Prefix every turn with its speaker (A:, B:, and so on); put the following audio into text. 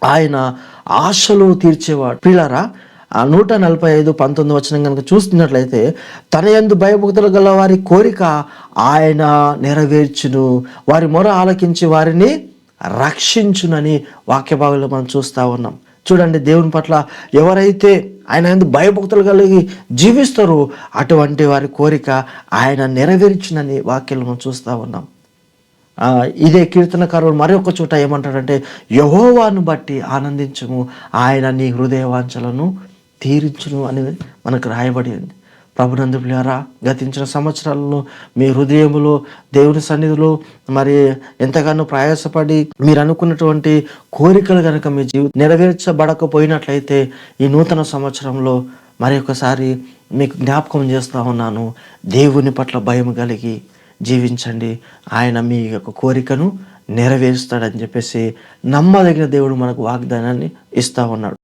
A: ఆయన ఆశలు తీర్చేవాడు. ప్రియులారా, ఆ 145:19 కనుక చూస్తున్నట్లయితే, తన యందు భయభక్తులు గల వారి కోరిక ఆయన నెరవేర్చును, వారి మొర ఆలకించి వారిని రక్షించునని వాక్య భాగంలో మనం చూస్తూ ఉన్నాం. చూడండి, దేవుని పట్ల ఎవరైతే ఆయన యందు భయభక్తులు కలిగి జీవిస్తారో అటువంటి వారి కోరిక ఆయన నెరవేర్చునని వాక్యంలో మనం చూస్తూ ఉన్నాం. ఇదే కీర్తనకారుడు మరొక చోట ఏమంటాడంటే, యెహోవాను బట్టి ఆనందించుము, ఆయన నీ హృదయ వాంఛలను తీర్చును అనేది మనకు రాయబడి ఉంది. ప్రభునందు ప్రియులారా, గతించిన సంవత్సరాలలో మీ హృదయములో దేవుని సన్నిధిలో మరి ఎంతగానో ప్రయాసపడి మీరు అనుకున్నటువంటి కోరికలు కనుక మీ నెరవేర్చబడకపోయినట్లయితే, ఈ నూతన సంవత్సరంలో మరి ఒకసారి మీకు జ్ఞాపకం చేస్తూ ఉన్నాను, దేవుని పట్ల భయం కలిగి జీవించండి. ఆయన మీ యొక్క కోరికను నెరవేరుస్తాడని చెప్పేసి నమ్మదగిన దేవుడు మనకు వాగ్దానాన్ని ఇస్తూ ఉన్నాడు.